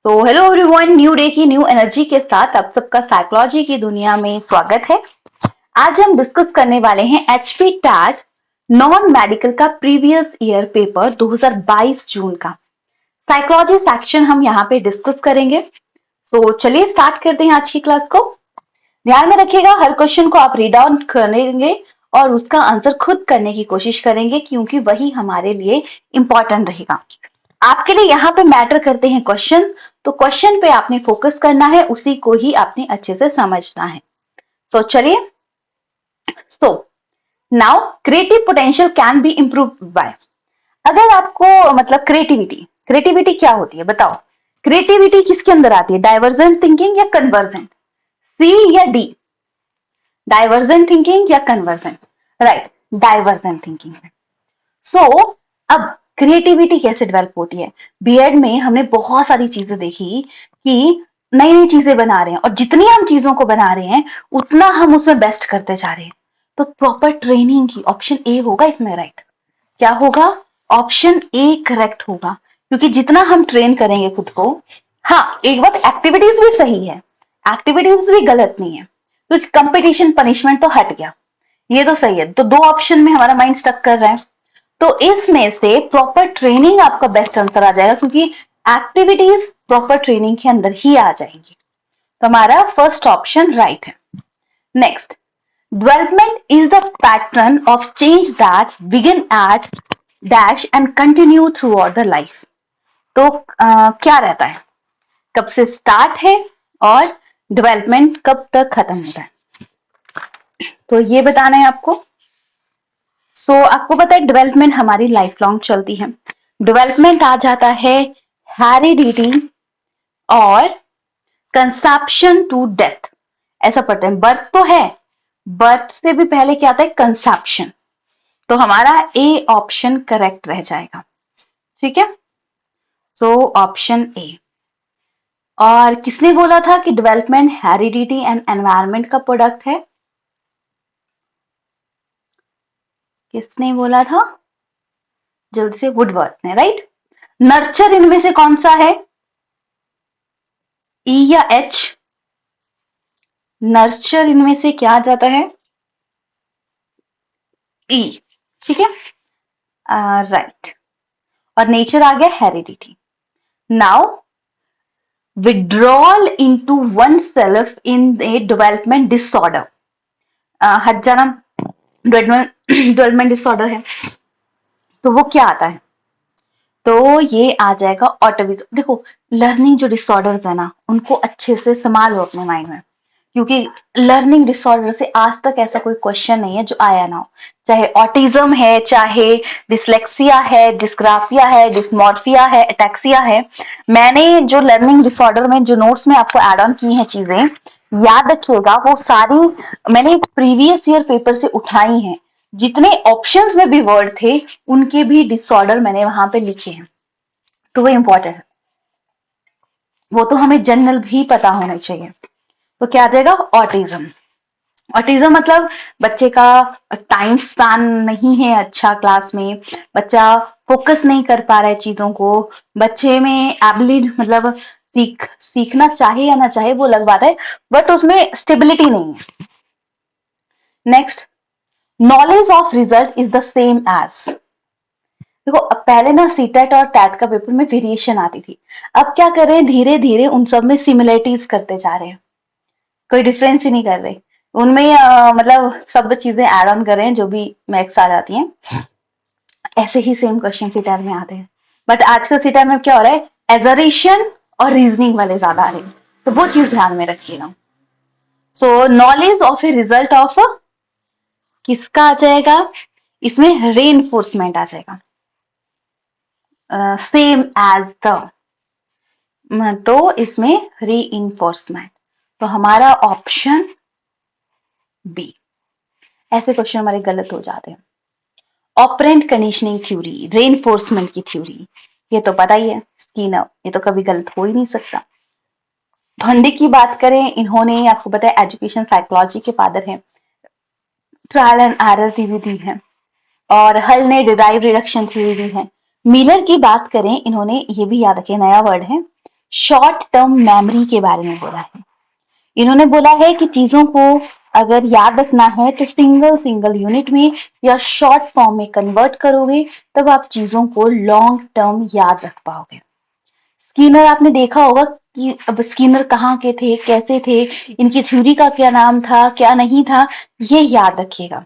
तो hello everyone, new day की new energy के साथ आप सबका साइकोलॉजी की दुनिया में स्वागत है। आज हम डिस्कस करने वाले हैं एचपी टैट नॉन मेडिकल का प्रीवियस ईयर पेपर 2022 जून का साइकोलॉजी सेक्शन हम यहाँ पे डिस्कस करेंगे। तो चलिए स्टार्ट करते हैं आज की क्लास को। ध्यान में रखिएगा, हर क्वेश्चन को आप रीड आउट करेंगे और उसका आंसर खुद करने की कोशिश करेंगे, क्योंकि वही हमारे लिए इंपॉर्टेंट रहेगा। आपके लिए यहाँ पे मैटर करते हैं क्वेश्चन, तो क्वेश्चन पे आपने फोकस करना है, उसी को ही आपने अच्छे से समझना है। तो चलिए, so now creative potential can be improve bye. अगर आपको मतलब क्रिएटिविटी क्या होती है बताओ। क्रिएटिविटी किसके अंदर आती है, डाइवर्जेंट थिंकिंग या कन्वर्जेंट? सी या डी? डाइवर्जेंट थिंकिंग या convergent? Right, divergent thinking. So अब क्रिएटिविटी कैसे डेवलप होती है? बीएड में हमने बहुत सारी चीजें देखी कि नई नई चीजें बना रहे हैं, और जितनी हम चीजों को बना रहे हैं उतना हम उसमें बेस्ट करते जा रहे हैं। तो प्रॉपर ट्रेनिंग की ऑप्शन ए होगा इसमें, राइट? क्या होगा? ऑप्शन ए करेक्ट होगा, क्योंकि जितना हम ट्रेन करेंगे खुद को। हाँ, एक बात, एक्टिविटीज भी सही है, एक्टिविटीज भी गलत नहीं है, क्योंकि कंपटीशन पनिशमेंट तो हट गया, ये तो सही है। तो दो ऑप्शन में हमारा माइंड स्टक कर रहा है, तो इसमें से प्रॉपर ट्रेनिंग आपका बेस्ट आंसर आ जाएगा, क्योंकि एक्टिविटीज प्रॉपर ट्रेनिंग के अंदर ही आ जाएंगी। तो हमारा फर्स्ट ऑप्शन राइट है। Next, development is the pattern of change that begin eight dash and continue through out the life. तो क्या रहता है, कब से स्टार्ट है और डेवलपमेंट कब तक खत्म होता है? तो ये बताना है आपको। आपको पता है डेवलपमेंट हमारी लाइफ लॉन्ग चलती है। डेवलपमेंट आ जाता है हेरिडिटी और कंसेप्शन टू डेथ, ऐसा पढ़ते हैं। बर्थ तो है, बर्थ से भी पहले क्या आता है, कंसेप्शन। तो हमारा ए ऑप्शन करेक्ट रह जाएगा, ठीक है। Option A. और किसने बोला था कि डेवलपमेंट हेरिडिटी एंड एनवायरमेंट का प्रोडक्ट है? किसने बोला था? जल्दी से, वुडवर्थ ने, राइट। नर्चर इनमें से कौन सा है, ई या एच? नर्चर इनमें से क्या आ जाता है, ई, ठीक है, राइट। और नेचर आ गया heredity. Now withdrawal into one self in A development disorder, हट जाना, डेवलपमेंट डिसऑर्डर है, तो वो क्या आता है? तो ये आ जाएगा ऑटिज्म। देखो, लर्निंग जो डिसऑर्डर्स है ना, उनको अच्छे से संभालो अपने माइंड में, क्योंकि लर्निंग डिसऑर्डर से आज तक ऐसा कोई क्वेश्चन नहीं है जो आया ना हो। चाहे ऑटिज्म है, चाहे डिसलेक्सिया है, डिस्ग्राफिया है, डिस्मॉर्फिया है, एटैक्सिया है। मैंने जो लर्निंग डिसऑर्डर में जो नोट्स में आपको एड ऑन की हैं चीजें, याद रखिएगा, वो सारी मैंने प्रीवियस ईयर पेपर से उठाई हैं। जितने ऑप्शंस में भी वर्ड थे, उनके भी डिसऑर्डर मैंने वहां पे लिखे हैं, तो वो इंपॉर्टेंट है, वो तो हमें जनरल भी पता होना चाहिए। तो क्या आ जाएगा, ऑटिज्म। ऑटिज्म मतलब बच्चे का टाइम स्पैन नहीं है अच्छा क्लास में, बच्चा फोकस नहीं कर पा रहा है चीजों को, बच्चे में एबिलिटी मतलब सीखना चाहे या ना चाहे वो अलग बात है, बट उसमें स्टेबिलिटी नहीं है। Next, knowledge of result is the same as. देखो, अब पहले ना सीटेट और टैट का पेपर में वेरिएशन आती थी, अब क्या कर रहे हैं, धीरे धीरे उन सब में सिमिलरिटीज करते जा रहे हैं, कोई डिफरेंस ही नहीं कर रहे उनमें। मतलब सब चीजें एड ऑन कर रहे हैं, जो भी मैथ्स आ जाती हैं, ऐसे ही सेम क्वेश्चन सीटेट में आते हैं। बट आजकल सीटेट में क्या हो रहा है, एजरेशन और रीजनिंग वाले ज्यादा आ रहे हैं, तो वो चीज ध्यान में रखिएगा। Knowledge of a result of किसका आ जाएगा, इसमें रीइंफोर्समेंट आ जाएगा, सेम एज द, तो इसमें रीइंफोर्समेंट। तो हमारा ऑप्शन बी। ऐसे क्वेश्चन हमारे गलत हो जाते हैं। ऑपरेंट कंडीशनिंग थ्योरी, रेनफोर्समेंट की थ्योरी, ये तो पता ही है, स्किनर, ये तो कभी गलत हो ही नहीं सकता। थॉर्नडिक की बात करें, इन्होंने आपको पता है एजुकेशन साइकोलॉजी के फादर हैं, ट्रायल एंड एरर थ्योरी दी है, और हल ने डिराइव रिडक्शन थ्योरी दी है। मिलर की बात करें, इन्होंने ये भी याद रखे, नया वर्ड है, शॉर्ट टर्म मेमोरी के बारे में बोला है। इन्होंने बोला है कि चीजों को अगर याद रखना है तो सिंगल सिंगल यूनिट में या शॉर्ट फॉर्म में कन्वर्ट करोगे तब आप चीजों को लॉन्ग टर्म याद रख पाओगे। स्किनर आपने देखा होगा कि अब स्किनर कहाँ के थे, कैसे थे, इनकी थ्योरी का क्या नाम था, क्या नहीं था, ये याद रखिएगा।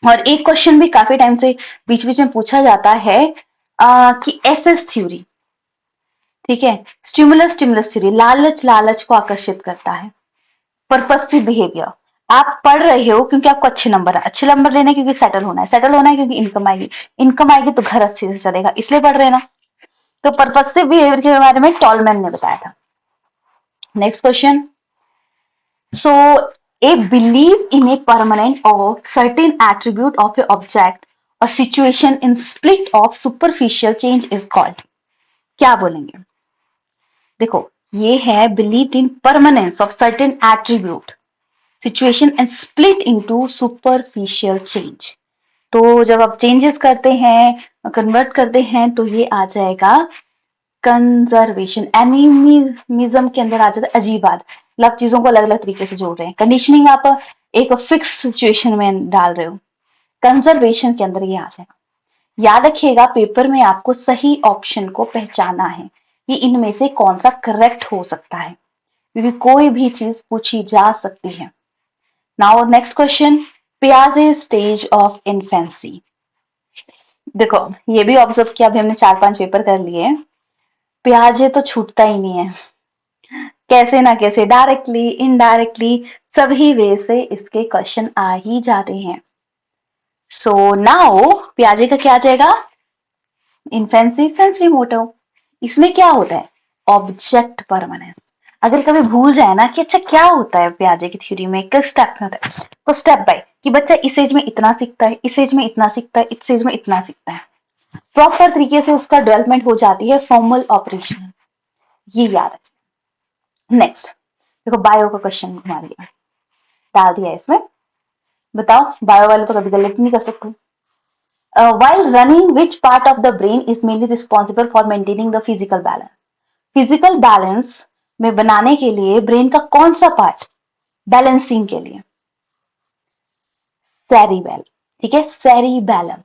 और एक क्वेश्चन भी काफी टाइम से बीच बीच में पूछा जाता है कि एसएस थ्योरी, ठीक है, स्टिमुलस स्टिमुलस थ्योरी, लालच लालच को आकर्षित करता है। पर्पसिव बिहेवियर, आप पढ़ रहे हो क्योंकि आपको अच्छे नंबर लेने क्योंकि सेटल होना है क्योंकि इनकम आएगी तो घर अच्छे से चलेगा, इसलिए पढ़ रहे हैं ना। तो पर्पसिव बिहेवियर के बारे में टॉलमैन ने बताया था। Next question, so a believe in a permanent of certain attribute of a object और situation in split of superficial change is called. क्या बोलेंगे? देखो, ये है believe in permanence of certain attribute, situation and split into superficial change. तो जब आप changes करते हैं, कन्वर्ट करते हैं, तो ये आ जाएगा कंजर्वेशन। एनिमिज्म के अंदर आ जाता है अजीबाद, मतलब चीजों को अलग अलग तरीके से जोड़ रहे हैं। कंडीशनिंग आप एक फिक्स सिचुएशन में डाल रहे हो, कंजर्वेशन के अंदर ये आ जाएगा। याद रखिएगा, पेपर में आपको सही ऑप्शन को पहचाना है कि इनमें से कौन सा करेक्ट हो सकता है, क्योंकि कोई भी चीज पूछी जा सकती है। नाउ नेक्स्ट क्वेश्चन, पियाजे स्टेज ऑफ इन्फेंसी। देखो, ये भी ऑब्जर्व किया, अभी हमने 4-5 पेपर कर लिए। पियाजे तो छूटता ही नहीं है, कैसे ना कैसे, डायरेक्टली इनडायरेक्टली सभी वे से इसके क्वेश्चन आ ही जाते हैं। सो नाउ पियाजे का क्या आ जाएगा? Infancy sensory motive. इसमें क्या होता है? Object permanence. अगर कभी भूल जाए ना कि अच्छा क्या होता है पियाजे की थ्योरी में, किस स्टेप में होता है, तो स्टेप बाय कि बच्चा इस एज में इतना सीखता है, इस एज में इतना सीखता है, इस एज में इतना सीखता है, प्रॉपर तरीके से उसका डेवलपमेंट हो जाती है, फॉर्मल ऑपरेशन, ये याद है। नेक्स्ट देखो, बायो का क्वेश्चन घुमा दिया, डाल दिया इसमें। बताओ, बायो वाले तो कभी गलत नहीं कर सकते। While running, which part of the brain is mainly responsible for maintaining the physical balance? Physical balance में बनाने के लिए ब्रेन का कौन सा पार्ट बैलेंसिंग के लिए? सेरिबेल, ठीक है, सेरिबेलम।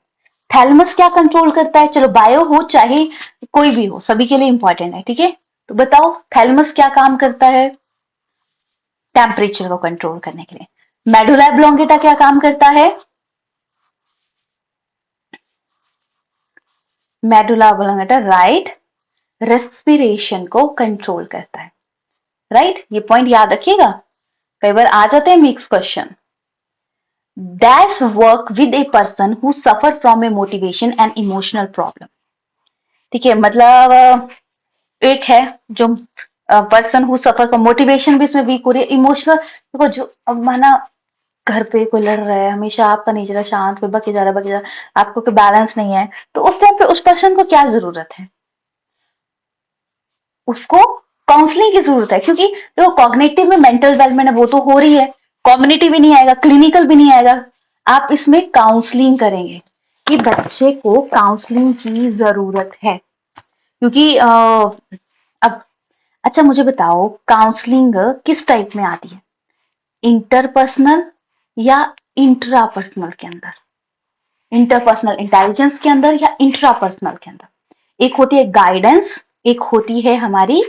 थैलेमस क्या कंट्रोल करता है? चलो बायो हो चाहे कोई भी हो, सभी के लिए इंपॉर्टेंट है, ठीक है। तो बताओ थैलेमस क्या काम करता है? टेम्परेचर को कंट्रोल करने के लिए। मेडुला ऑब्लोंगेटा क्या काम करता है? मेडुला ऑब्लोंगेटा, राइट, रेस्पिरेशन को कंट्रोल करता है, राइट। ये पॉइंट याद रखिएगा, कई बार आ जाते हैं mix question. Dash work with a person who suffer from a motivation and emotional problem, ठीक है, मतलब एक है जो person who suffer from motivation भी इसमें वीक हो रही है, इमोशनल देखो, जो अब माना घर पे कोई लड़ रहा है, हमेशा आपका नहीं चला, शांत, कोई बके जा रहा, आपको कोई बैलेंस नहीं है, तो उस टाइम पे उस पर्सन को क्या जरूरत है? उसको काउंसलिंग की जरूरत है, क्योंकि देखो कॉग्निटिव में मेंटल डेवलपमेंट है वो तो हो रही है, कम्युनिटी भी नहीं आएगा, क्लिनिकल भी नहीं आएगा, आप इसमें काउंसलिंग करेंगे कि बच्चे को काउंसलिंग की जरूरत है, क्योंकि अब अच्छा मुझे बताओ, काउंसलिंग किस टाइप में आती है? इंटरपर्सनल या इंट्रापर्सनल के अंदर? इंटरपर्सनल इंटेलिजेंस के अंदर या इंट्रापर्सनल के अंदर? एक होती है गाइडेंस, एक होती है हमारी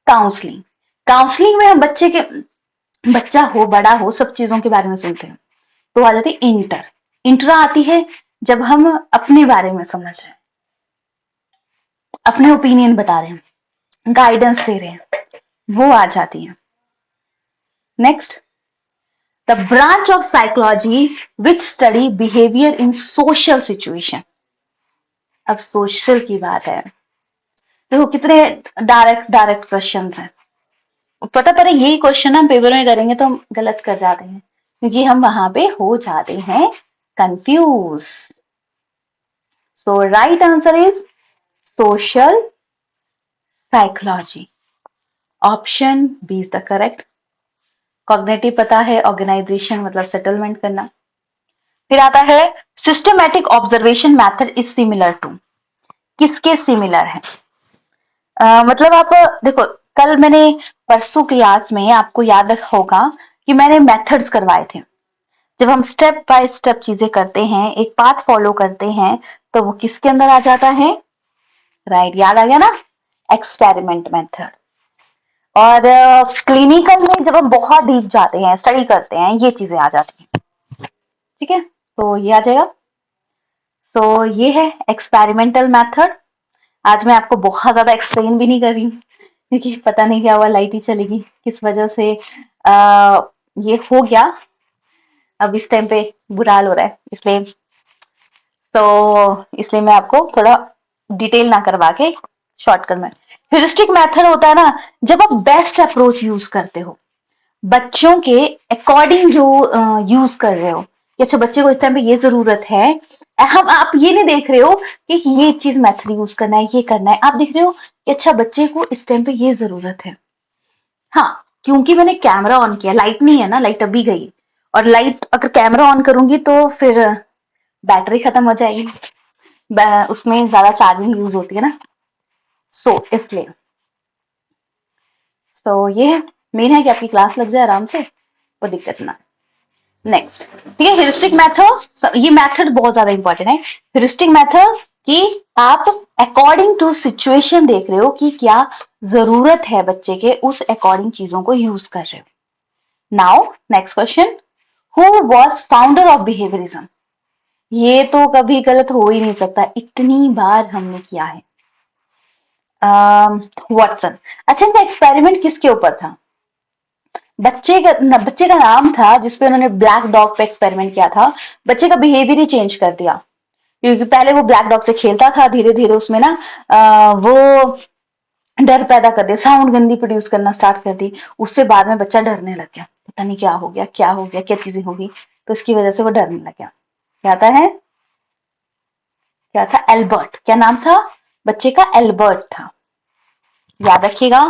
काउंसलिंग। काउंसलिंग में हम बच्चे के, बच्चा हो बड़ा हो, सब चीजों के बारे में सुनते हैं, तो आ जाती है इंटर। इंट्रा आती है जब हम अपने बारे में समझ रहे हैं, अपने ओपिनियन बता रहे हैं, गाइडेंस दे रहे हैं, वो आ जाती है। Next, the branch of psychology which study behaviour in social situation. अब सोशल की बात है, देखो कितने डायरेक्ट डायरेक्ट क्वेश्चन हैं। पता पर यही क्वेश्चन हम पेपर में करेंगे तो हम गलत कर जाते हैं, क्योंकि हम वहां पे हो जाते हैं confuse. So right answer is social psychology, option B is the correct. Cognitive पता है, ऑर्गेनाइजेशन मतलब सेटलमेंट करना। फिर आता है systematic observation method is similar to, किसके सिमिलर है? मतलब आप देखो, कल मैंने परसों क्लास में आपको याद होगा कि मैंने मेथड्स करवाए थे। जब हम स्टेप बाय स्टेप चीजें करते हैं, एक पाथ फॉलो करते हैं, तो वो किसके अंदर आ जाता है? राइट, याद आ गया ना? Experiment method. और क्लिनिकल में जब हम बहुत डीप जाते हैं, स्टडी करते हैं, ये चीजें आ जाती हैं। ठीक है, तो ये आ जाएगा। तो ये है एक्सपेरिमेंटल मेथड। आज मैं आपको बहुत ज्यादा एक्सप्लेन भी नहीं कर रही हूँ, क्योंकि पता नहीं क्या हुआ, लाइट ही चलेगी किस वजह से ये हो गया। अब इस टाइम पे बुरा हाल हो रहा है, इसलिए मैं आपको थोड़ा डिटेल ना करवा के शॉर्टकट में। ह्यूरिस्टिक मेथड होता है ना, जब आप बेस्ट अप्रोच यूज करते हो, बच्चों के अकॉर्डिंग जो यूज कर रहे हो कि अच्छा बच्चे को इस टाइम पे ये जरूरत है। हम आप ये नहीं देख रहे हो कि ये चीज मेथड यूज करना है, ये करना है। आप देख रहे हो कि अच्छा बच्चे को इस टाइम पे ये जरूरत है। हाँ, क्योंकि मैंने कैमरा ऑन किया, लाइट नहीं है ना, लाइट अभी गई, और लाइट अगर कैमरा ऑन करूंगी तो फिर बैटरी खत्म हो जाएगी, उसमें ज्यादा चार्जिंग यूज होती है ना, इसलिए ये मेन है कि आपकी क्लास लग जाए आराम से, कोई दिक्कत ना। नेक्स्ट, ठीक है, ह्यूरिस्टिक मेथड। ये मेथड बहुत ज्यादा इंपॉर्टेंट है। ह्यूरिस्टिक मेथड कि आप अकॉर्डिंग टू सिचुएशन देख रहे हो कि क्या जरूरत है बच्चे के, उस अकॉर्डिंग चीजों को यूज कर रहे हो। Now next question, who was founder of behaviourism? ये तो कभी गलत हो ही नहीं सकता, इतनी बार हमने किया है। वॉटसन। अच्छा, इनका एक्सपेरिमेंट किसके ऊपर था? बच्चे का नाम था जिसपे उन्होंने ब्लैक डॉग पे एक्सपेरिमेंट किया था। बच्चे का बिहेवियर ही चेंज कर दिया, क्योंकि पहले वो ब्लैक डॉग से खेलता था, धीरे धीरे उसमें ना वो डर पैदा कर दिया, साउंड गंदी प्रोड्यूस करना स्टार्ट कर दी। उससे बाद में बच्चा डरने लग गया, पता नहीं क्या हो गया, क्या हो गया, क्या चीजें होगी, तो इसकी वजह से वो डरने लग गया। क्या था है, क्या था? एल्बर्ट। क्या नाम था बच्चे का? एल्बर्ट था, याद रखिएगा।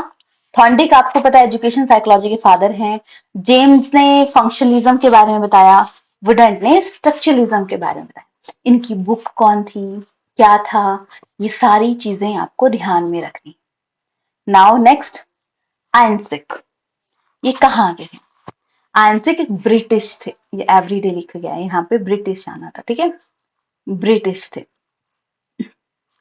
थॉर्नडिक आपको पता है एजुकेशन साइकोलॉजी के फादर हैं। जेम्स ने फंक्शनलिज्म के बारे में बताया, वुडंट ने स्ट्रक्चरलिज्म के बारे में बताया। इनकी बुक कौन थी, क्या था, ये सारी चीजें आपको ध्यान में रखनी। नाउ नेक्स्ट, आइंसिक। ये कहाँ के हैं? आइंसिक एक ब्रिटिश थे, ये एवरीडे लिखा गया है यहाँ पे, ब्रिटिश आना था, ठीक है, ब्रिटिश थे।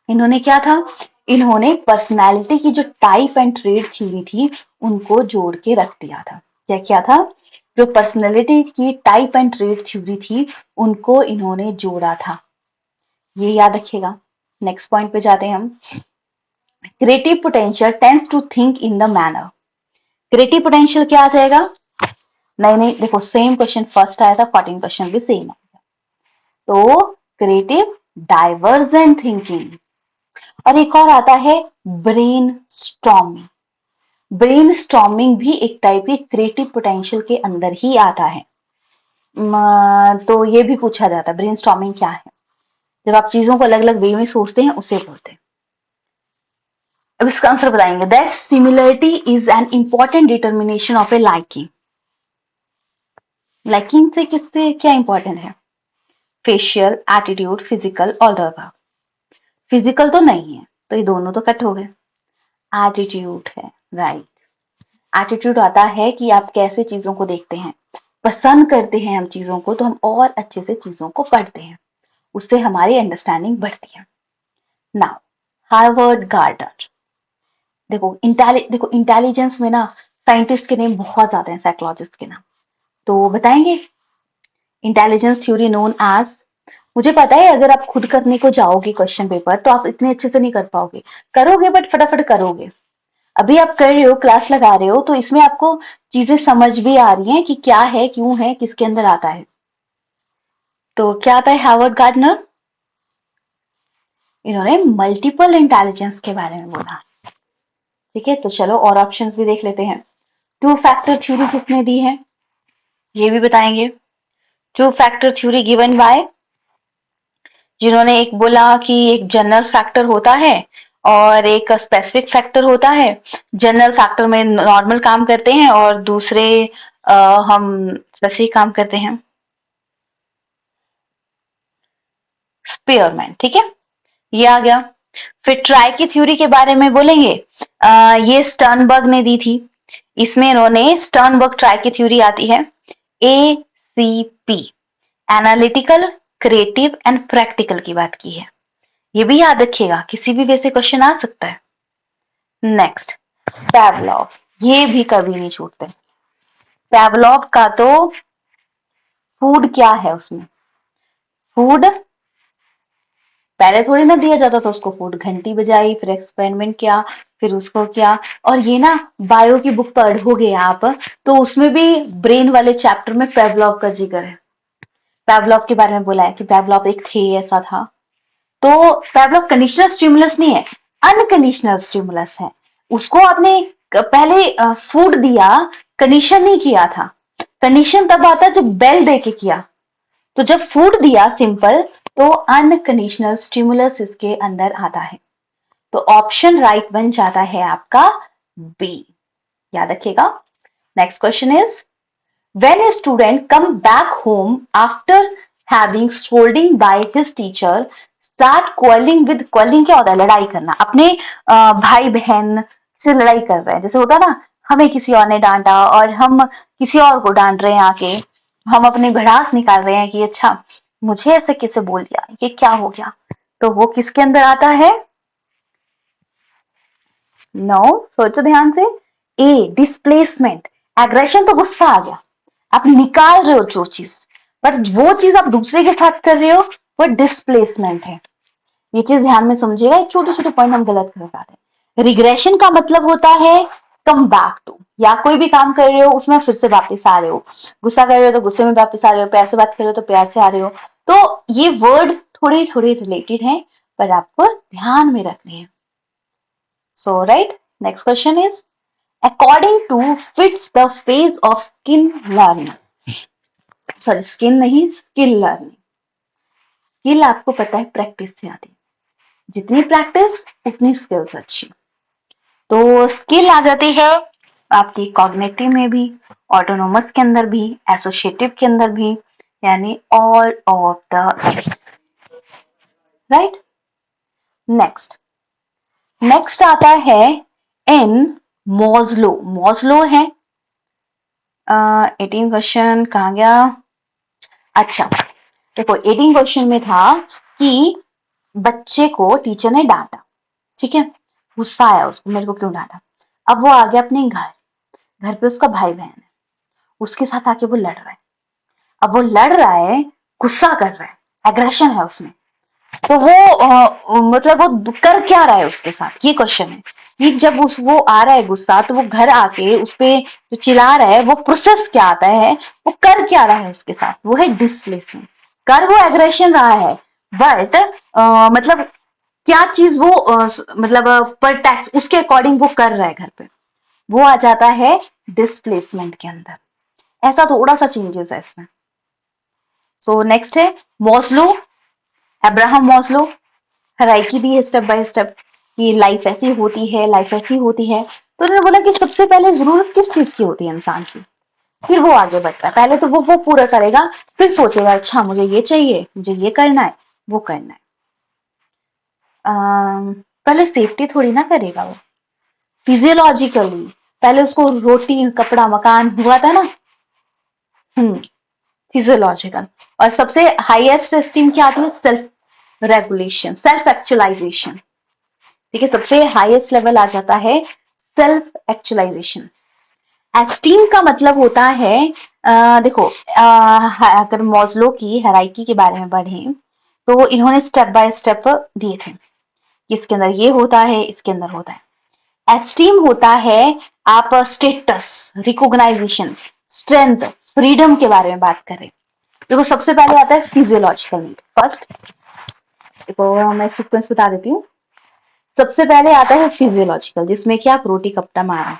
इन्होंने क्या था, इन्होंने पर्सनालिटी की जो टाइप एंड ट्रेड थ्योरी थी उनको जोड़ के रख दिया था। क्या क्या था? जो पर्सनालिटी की टाइप एंड ट्रेड थ्योरी थी उनको इन्होंने जोड़ा था, ये याद रखिएगा। नेक्स्ट पॉइंट पे जाते हैं हम। Creative potential tends to think in the manner. Creative potential क्या आ जाएगा? नहीं नहीं, देखो सेम क्वेश्चन फर्स्ट आया था, 14 क्वेश्चन भी सेम आएगा। तो क्रिएटिव डाइवर्जेंट थिंकिंग। और एक और आता है ब्रेन स्टॉर्मिंग। ब्रेन स्टॉर्मिंग भी एक टाइप की क्रिएटिव पोटेंशियल के अंदर ही आता है। तो ये भी पूछा जाता है ब्रेन स्टॉर्मिंग क्या है, जब आप चीजों को अलग अलग वे में सोचते हैं उसे बोलते हैं। अब इसका आंसर बताएंगे, that similarity is an important determination of A liking. Liking से किससे क्या इंपॉर्टेंट है? Facial, attitude, physical, all the above. Physical तो नहीं है, तो ये दोनों तो कट हो गए। एटीट्यूड है, राइट। एटीट्यूड आता है कि आप कैसे चीजों को देखते हैं, पसंद करते हैं हम चीजों को, तो हम और अच्छे से चीजों को पढ़ते हैं, उससे हमारी अंडरस्टैंडिंग बढ़ती है। Now Harvard gardener. देखो इंटेलिजेंस में ना साइंटिस्ट के नेम बहुत ज्यादा हैं, साइकोलॉजिस्ट के नाम, तो बताएंगे। इंटेलिजेंस थ्योरी नोन एज, मुझे पता है अगर आप खुद करने को जाओगे क्वेश्चन पेपर तो आप इतने अच्छे से नहीं कर पाओगे, करोगे बट फटाफट करोगे। अभी आप कर रहे हो, क्लास लगा रहे हो, तो इसमें आपको चीजें समझ भी आ रही हैं कि क्या है, क्यों है, किसके अंदर आता है। तो क्या आता है हार्वर्ड गार्डनर? इन्होंने मल्टीपल इंटेलिजेंस के बारे में बोला। ठीक है, तो चलो और ऑप्शंस भी देख लेते हैं। टू फैक्टर थ्योरी किसने दी है, ये भी बताएंगे। Two factor theory given by, जिन्होंने एक बोला कि एक जनरल फैक्टर होता है और एक स्पेसिफिक फैक्टर होता है। जनरल फैक्टर में नॉर्मल काम करते हैं और दूसरे हम स्पेसिफिक काम करते हैं। स्पीयरमैन, ठीक है, ये आ गया। फिर ट्राई की थ्योरी के बारे में बोलेंगे, ये स्टर्नबर्ग ने दी थी। इसमें इन्होंने स्टर्नबर्ग ट्राई की थ्योरी आती है ACP, analytical, creative and practical की बात की है। ये भी याद रखिएगा, किसी भी वे से क्वेश्चन आ सकता है। नेक्स्ट, पैवलॉव, ये भी कभी नहीं छूटते। पैवलॉव का तो फूड क्या है, उसमें फूड पहले थोड़ी ना दिया जाता था उसको, फूड घंटी बजाई, फिर एक्सपेरिमेंट किया, फिर उसको किया। और ये ना बायो की बुक पढ़ोगे आप तो उसमें भी ब्रेन वाले चैप्टर में पैवलॉव का जिक्र है। पैवलॉव के बारे में बोला है कि पैवलॉव एक थे, ऐसा था। तो पैवलॉव कंडीशनल स्टिमुलस नहीं है, अनकंडीशनल स्टिमुलस है। उसको आपने पहले फूड दिया, कंडीशन नहीं किया था। कंडीशन तब आता है जब बेल दे के किया। तो जब फूड दिया सिंपल, तो अनकंडीशनल स्टिमुलस इसके अंदर आता है। तो ऑप्शन राइट बन जाता है आपका बी, याद रखिएगा। Next question is, when a student come back home after having scolding by his teacher start quarreling with, quarreling क्या होता है, लड़ाई करना, अपने भाई बहन से लड़ाई कर रहे हैं। जैसे होता है ना, हमें किसी और ने डांटा और हम किसी और को डांट रहे हैं, आके हम अपने भड़ास निकाल रहे हैं कि अच्छा मुझे ऐसे कैसे बोल दिया, ये क्या हो गया। तो वो किसके अंदर आता है? नो, सोचो ध्यान से। ए, डिस्प्लेसमेंट। एग्रेशन तो गुस्सा आ गया, आप निकाल रहे हो जो चीज, पर वो चीज आप दूसरे के साथ कर रहे हो, वो डिस्प्लेसमेंट है। ये चीज ध्यान में समझिएगा, एक छोटे छोटे पॉइंट हम गलत कर जाते हैं। रिग्रेशन का मतलब होता है कम बैक टू, या कोई भी काम कर रहे हो उसमें फिर से वापस आ रहे हो, गुस्सा कर रहे हो तो गुस्से में वापस आ रहे हो, प्यार से बात कर रहे हो तो प्यार से आ रहे हो। तो ये वर्ड थोड़े थोड़े रिलेटेड हैं, पर आपको ध्यान में रखने हैं। So right, next question is, according to fits the phase of skill learning, sorry skin नहीं, स्किल लर्निंग। स्किल आपको पता है प्रैक्टिस से आती है, जितनी प्रैक्टिस उतनी स्किल्स अच्छी। तो स्किल आ जाती है आपकी कॉग्निटिव में भी, ऑटोनोमस के अंदर भी, एसोसिएटिव के अंदर भी, यानी all of the right. Next, next आता है एन मॉस्लो। मॉस्लो है 18 क्वेश्चन, कहाँ गया? अच्छा देखो, 18 क्वेश्चन में था कि बच्चे को टीचर ने डांटा, ठीक है, गुस्सा आया उसको, मेरे को क्यों डांटा। अब वो आ गया अपने घर, घर पे उसका भाई बहन है, उसके साथ आके वो लड़ रहा है। अब वो लड़ रहा है, गुस्सा कर रहा है, एग्रेशन है उसमें। तो वो मतलब वो कर क्या रहा है उसके साथ, ये क्वेश्चन है कि जब उस वो आ रहा है गुस्सा, तो वो घर आके उस पे जो चिल्ला रहा है, वो प्रोसेस क्या आता है, वो कर क्या रहा है उसके साथ, वो है डिस्प्लेसमेंट। कर वो एग्रेशन रहा है, बट मतलब क्या चीज वो मतलब पर टैक्स उसके अकॉर्डिंग वो कर रहा है घर पे, वो आ जाता है डिस्प्लेसमेंट के अंदर। ऐसा थोड़ा सा चेंजेस है इसमें। सो नेक्स्ट है मॉस्लो, अब्राहम मॉस्लो। हराइकी दी है स्टेप बाय स्टेप कि लाइफ ऐसी होती है, लाइफ ऐसी होती है। तो उन्होंने बोला कि सबसे पहले जरूरत किस चीज की होती है इंसान की, फिर वो आगे बढ़ता है। पहले तो वो पूरा करेगा, फिर सोचेगा अच्छा मुझे ये चाहिए, मुझे ये करना है, वो करना है। पहले सेफ्टी थोड़ी ना करेगा वो, फिजियोलॉजिकली पहले उसको रोटी कपड़ा मकान हुआ था ना। फिजियोलॉजिकल। और सबसे हाईएस्ट स्टीम क्या आती है? Self regulation, self actualization. ठीक है, सबसे हाईएस्ट लेवल आ जाता है सेल्फ एक्चुअलाइजेशन। एस्टीम का मतलब होता है देखो, अगर मॉस्लो की हायरार्की के बारे में पढ़ें तो इन्होंने स्टेप बाय स्टेप दिए थे, इसके अंदर ये होता है, इसके अंदर होता है। एस्टीम होता है आप स्टेटस, रिकॉग्नाइजेशन, स्ट्रेंथ, फ्रीडम के बारे में बात करें। देखो सबसे पहले आता है फिजियोलॉजिकल नीड। फर्स्ट देखो मैं सीक्वेंस बता देती हूँ। सबसे पहले आता है फिजियोलॉजिकल, जिसमें कि आप रोटी कपड़ा मार रहे थे।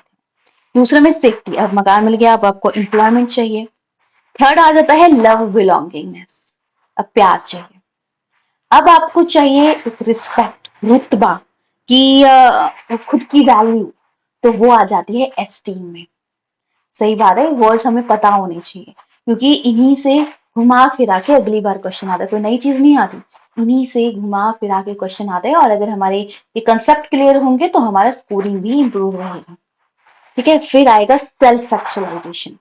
दूसरे में सेफ्टी, अब मकान मिल गया, अब आपको एम्प्लॉयमेंट चाहिए। थर्ड आ जाता है लव बिलोंगिंगनेस, अब प्यार चाहिए। अब आपको चाहिए एक रिस्पेक्ट, रुतबा, कि खुद की वैल्यू, तो वो आ जाती है एस्टीम में। सही बात है, वर्ड्स हमें पता होने चाहिए, क्योंकि इन्हीं से घुमा फिरा के अगली बार क्वेश्चन आता है, कोई नई चीज नहीं आती। उन्हीं से घुमा फिरा के क्वेश्चन आते हैं, और अगर हमारे ये कंसेप्ट क्लियर होंगे तो हमारा स्कोरिंग भी इम्प्रूव रहेगा। ठीक है, फिर आएगा सेल्फ एक्चुअलाइजेशन।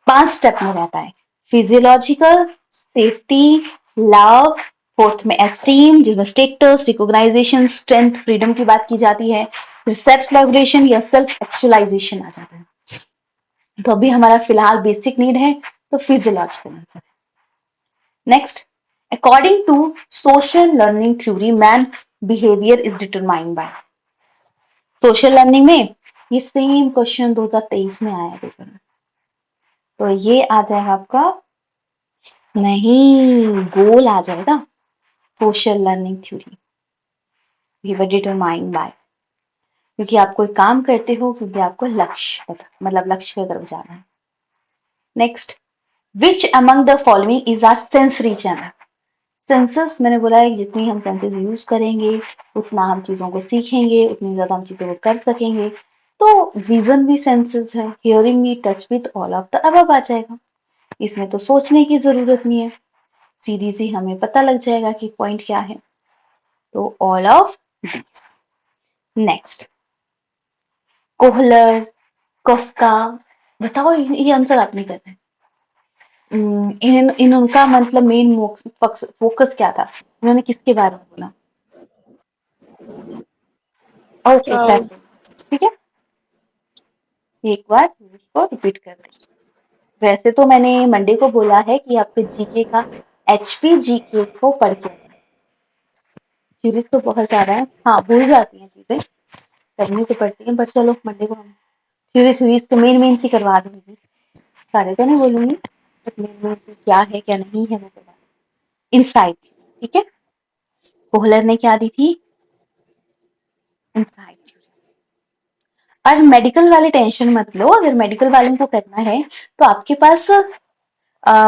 5 स्टेप में रहता है। फिजियोलॉजिकल, सेफ्टी, लव, फोर्थ में एस्टीम, जिसमें स्टेटस, रिकॉग्नाइजेशन, स्ट्रेंथ, फ्रीडम की बात की जाती है। फिर सेल्फ लिबरेशन या सेल्फ एक्चुअलाइजेशन आ जाता है। तो अभी हमारा फिलहाल बेसिक नीड है, तो फिजियोलॉजिकल आंसर है। Next, according to social learning theory, man behaviour is determined by. Social learning में ये सेम क्वेश्चन 2023 में आया पेपर में, तो ये आ जाएगा आपका, नहीं, गोल आ जाएगा। Social learning theory behaviour determined by, क्योंकि आप कोई काम करते हो क्योंकि आपको लक्ष्य पता, मतलब लक्ष्य की तरफ जाना है। Next, which among the following is are sensory channel. Senses, मैंने बोला है जितनी हम सेंसेस यूज करेंगे उतना हम चीजों को सीखेंगे, उतनी ज्यादा हम चीजों को कर सकेंगे। तो विजन भी सेंसेस है, हियरिंग भी, टच भी, तो ऑल ऑफ द अबव आ जाएगा। इसमें तो सोचने की जरूरत नहीं है, सीधी सी हमें पता लग जाएगा कि पॉइंट क्या है। तो all of these. Next, Kohler, Koffka, बताओ ये आंसर आपने करना है। इन उनका मतलब मेन फोकस क्या था, उन्होंने किसके बारे में बोला। ओके, ठीक है, एक बार इसको रिपीट कर दें। वैसे तो मैंने मंडे को बोला है कि आपके जीके का एचपी जीके को पढ़ के आना। सीरीज तो बहुत ज्यादा है, हाँ भूल जाती हैं चीजें, करनी तो पड़ती है, बट चलो मंडे को हम सीरीज तो मेन सी करवा दूंगी। सारे तो नहीं बोलूंगी, बट मेन सी क्या है क्या नहीं है वो करवा। इनसाइट, ठीक है, कोहलर ने क्या दी थी, इनसाइट। और मेडिकल वाले टेंशन मत लो, अगर मेडिकल वालों को करना है तो आपके पास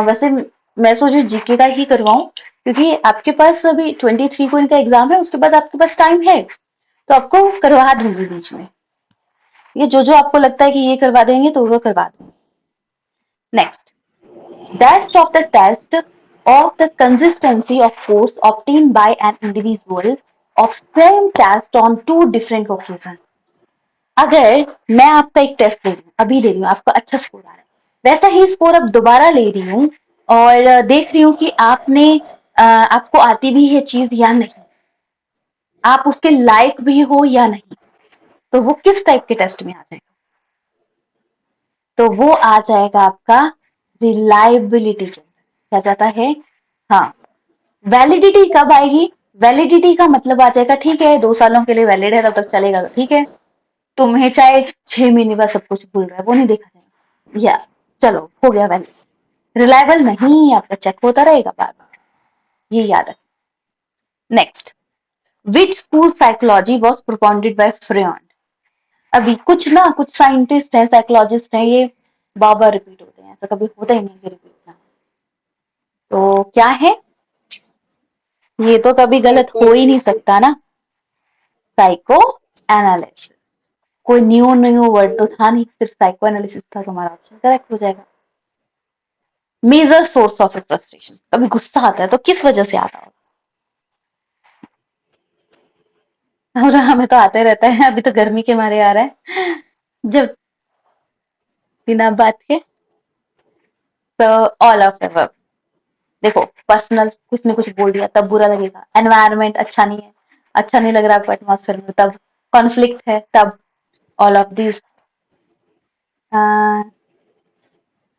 वैसे मैं सोचू जीके का ही करवाऊं, क्योंकि आपके पास अभी 23 को इनका एग्जाम है, उसके बाद आपके पास टाइम है, तो आपको करवा दूंगी बीच में। ये जो आपको लगता है कि ये करवा देंगे तो वो करवा दूंगी। Next, that of the test of the consistency of force obtained by an individual of same test on two different occasions। अगर मैं आपका एक टेस्ट ले रही हूँ, अभी ले रही हूँ, आपका अच्छा स्कोर आ रहा है, वैसा ही स्कोर अब दोबारा ले रही हूँ और देख रही हूँ कि आपको आती भी है चीज या नहीं, आप उसके लायक भी हो या नहीं, तो वो किस टाइप के टेस्ट में आ जाएगा, तो वो आ जाएगा आपका रिलायबिलिटी के अंदर। क्या जाता है, हाँ, वैलिडिटी कब आएगी, वैलिडिटी का मतलब आ जाएगा ठीक है 2 सालों के लिए वैलिड है, तब तक चलेगा, तो ठीक है, तुम्हें चाहे 6 महीने बाद सब कुछ भूल रहा है वो नहीं देखा जाएगा, या चलो हो गया वैलिड। रिलायबल नहीं, आपका चेक होता रहेगा बार बार, ये याद है। Next, which school psychology was propounded by फ्रेयन। अभी कुछ साइंटिस्ट हैं, साइकोलॉजिस्ट हैं, ये बार बार रिपीट होते हैं, ऐसा कभी होता ही नहीं कि रिपीट ना, तो क्या है, ये तो कभी गलत हो ही नहीं सकता ना, साइको एनालिसिस। कोई न्यू वर्ड तो था नहीं, सिर्फ साइको एनालिसिस था, तो हमारा ऑप्शन करेक्ट हो जाएगा। मेजर सोर्स ऑफ फ्रस्ट्रेशन, कभी गुस्सा आता है तो किस वजह से आता होगा, और हमें तो आते रहता है, अभी तो गर्मी के मारे आ रहा है जब, बिना बात के, तो ऑल ऑफ एवर। देखो, पर्सनल कुछ ने कुछ बोल दिया तब बुरा लगेगा, एनवायरमेंट अच्छा नहीं है, अच्छा नहीं लग रहा आपको एटमॉस्फेयर में, तब कॉन्फ्लिक्ट है तब, ऑल ऑफ दिस।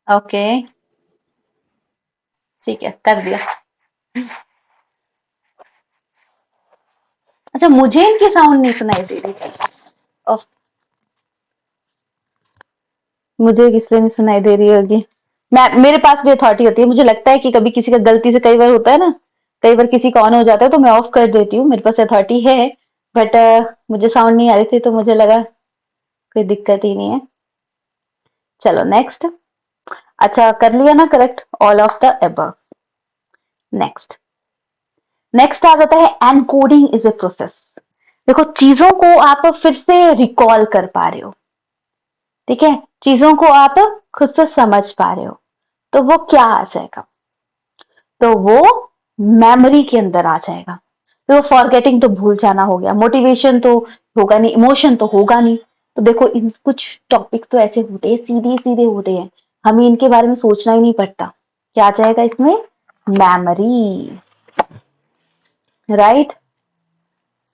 ओके, ठीक है, कर दिया। अच्छा, मुझे इनकी साउंड नहीं सुनाई दे रही, मुझे किसलिए नहीं सुनाई दे रही होगी, मैं, मेरे पास भी अथॉरिटी होती है, मुझे लगता है कि कभी किसी का गलती से, कई बार होता है ना, कई बार किसी का ऑन हो जाता है तो मैं ऑफ कर देती हूँ, मेरे पास अथॉरिटी है, बट मुझे साउंड नहीं आ रही थी तो मुझे लगा कोई दिक्कत ही नहीं है। चलो नेक्स्ट, अच्छा कर लिया ना correct, all of the above. Next, next आ जाता है एनकोडिंग इज ए प्रोसेस। देखो, चीजों को आप फिर से रिकॉल कर पा रहे हो, ठीक है, चीजों को आप खुद से समझ पा रहे हो, तो वो क्या आ जाएगा, तो वो मेमोरी के अंदर आ जाएगा। तो फॉरगेटिंग तो भूल जाना हो गया, मोटिवेशन तो होगा नहीं, इमोशन तो होगा नहीं। तो देखो इन कुछ टॉपिक तो ऐसे होते हैं, सीधे सीधे होते हैं, हमें इनके बारे में सोचना ही नहीं पड़ता। क्या आ जाएगा इसमें? मेमोरी। राइट,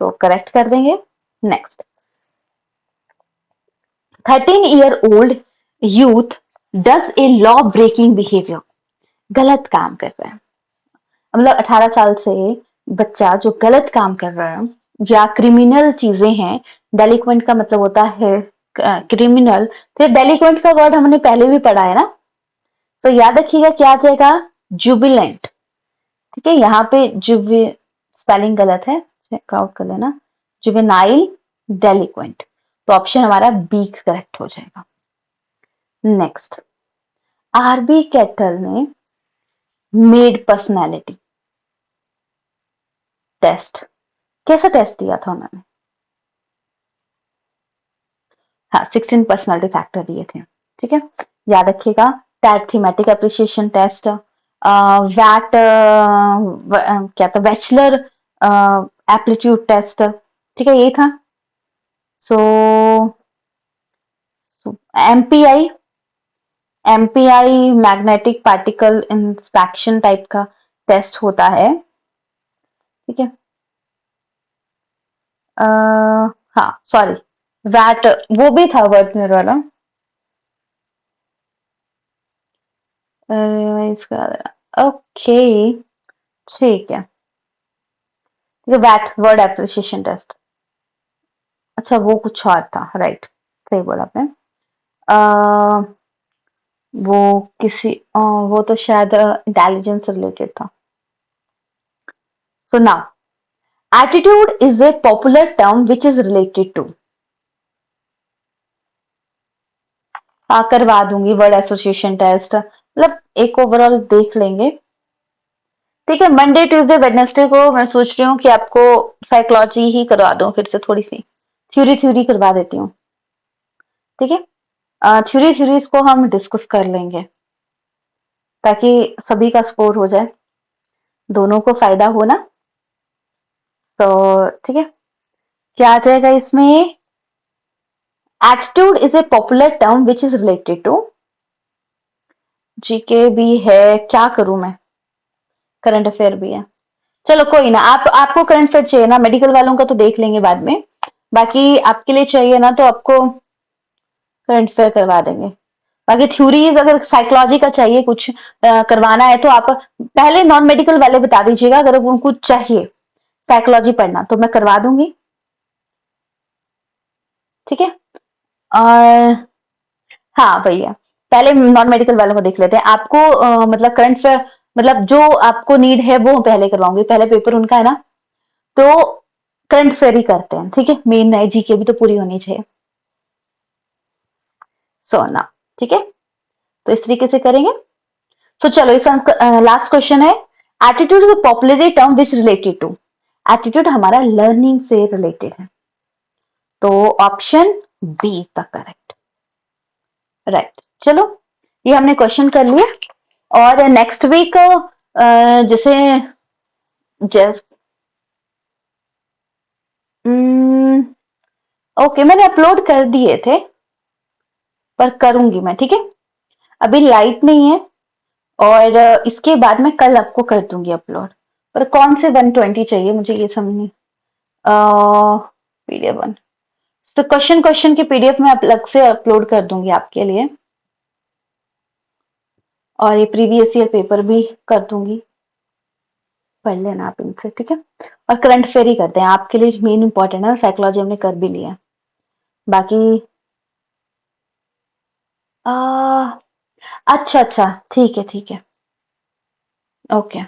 तो करेक्ट कर देंगे। Next, 13-year-old youth does a law breaking behaviour. गलत काम कर रहा है, मतलब 18 साल से बच्चा जो गलत काम कर रहा है या क्रिमिनल चीजें हैं, डेलिक्वेंट का मतलब होता है क्रिमिनल, तो डेलिक्वेंट का वर्ड हमने पहले भी पढ़ा है ना, तो याद रखिएगा क्या आ जाएगा? जुबिलेंट। ठीक है, यहाँ पे जुबि स्पेलिंग गलत है, चेकआउट कर लेना। जुवेनाइल, डेलिक्वेंट, तो ऑप्शन हमारा बी करेक्ट हो जाएगा। नेक्स्ट, आरबी कैटल ने मेड पर्सनैलिटी टेस्ट, कैसा टेस्ट दिया था उन्होंने? हाँ, 16 पर्सनालिटी फैक्टर दिए थे। ठीक है, याद रखिएगा। टैट थीमेटिक एप्रिसिएशन टेस्ट, वैट क्या था, बैचलर एप्टीट्यूड टेस्ट। ठीक है, यही था। सो MPI, MPI magnetic particle inspection type का टेस्ट होता है। ठीक है, हाँ सॉरी, वैट वो भी था वर्ड मेरे वाला। इसका ओके, ठीक है। वैट वर्ड एप्रिसिएशन टेस्ट, अच्छा वो कुछ और था, राइट, सही बोला आपने। वो किसी वो तो शायद इंटेलिजेंस रिलेटेड था। So now attitude is a popular term which is related to, करवा दूंगी वर्ड एसोसिएशन टेस्ट, मतलब एक ओवरऑल देख लेंगे। ठीक है, मंडे ट्यूसडे वेडनेसडे को मैं सोच रही हूँ कि आपको साइकोलॉजी ही करवा दूं, फिर से थोड़ी सी थ्योरी थ्योरी करवा देती हूँ। ठीक है, थ्योरी थ्योरीज को हम डिस्कस कर लेंगे ताकि सभी का स्कोर हो जाए, दोनों को फायदा हो ना। तो ठीक है, क्या आ जाएगा इसमें? Attitude is a popular term which is related to, GK भी है, क्या करूं मैं, करंट अफेयर भी है। चलो कोई ना, आपको करंट अफेयर चाहिए ना, मेडिकल वालों का तो देख लेंगे बाद में, बाकी आपके लिए चाहिए ना तो आपको करंट अफेयर करवा देंगे। बाकी थ्योरीज अगर साइकोलॉजी का चाहिए कुछ करवाना है तो आप पहले नॉन मेडिकल वाले बता दीजिएगा, अगर उनको चाहिए साइकोलॉजी पढ़ना तो मैं करवा दूंगी। ठीक है, और हाँ भैया, पहले नॉन मेडिकल वालों को देख लेते हैं। आपको मतलब करंट अफेयर, मतलब जो आपको नीड है वो पहले करवाऊंगी, पहले पेपर उनका है ना, तो करंट अफेयर ही करते हैं। ठीक है, मेन है जीके भी तो पूरी होनी चाहिए। सो ना, ठीक है, तो इस तरीके से करेंगे। तो चलो इसका लास्ट क्वेश्चन है, attitude is a popular term which related to, attitude हमारा लर्निंग से रिलेटेड है, तो option B is the correct. Right, चलो ये हमने क्वेश्चन कर लिया, और नेक्स्ट वीक जैसे जस्ट ओके, मैंने अपलोड कर दिए थे पर करूंगी मैं। ठीक है, अभी लाइट नहीं है, और इसके बाद मैं कल आपको कर दूंगी अपलोड, पर कौन से 120 चाहिए मुझे ये समझ नहीं। पीडीएफ वन, तो क्वेश्चन क्वेश्चन की पीडीएफ में अलग से अपलोड कर दूंगी आपके लिए, और ये प्रीवियस ईयर पेपर भी कर दूंगी, पढ़ लेना आप इनसे। ठीक है, और करंट अफेयर ही करते हैं आपके लिए, मेन इंपॉर्टेंट है, साइकोलॉजी हमने कर भी लिया, बाकी आ, अच्छा अच्छा, ठीक है ठीक है, ओके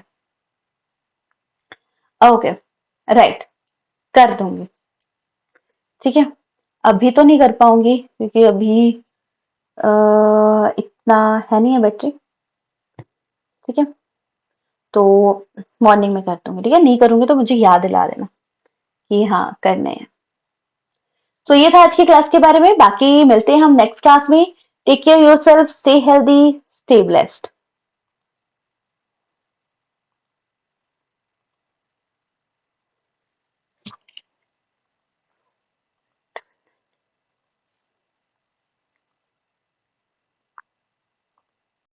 ओके, राइट, कर दूंगी। ठीक है, अभी तो नहीं कर पाऊंगी क्योंकि अभी इतना है नहीं है बैटरी। ठीक है, तो मॉर्निंग में कर दूंगी। ठीक है, नहीं करूंगी तो मुझे याद दिला देना कि हाँ करने हैं। सो ये था आज की क्लास के बारे में, बाकी मिलते हैं हम नेक्स्ट क्लास में। Take care yourself, stay healthy, stay blessed.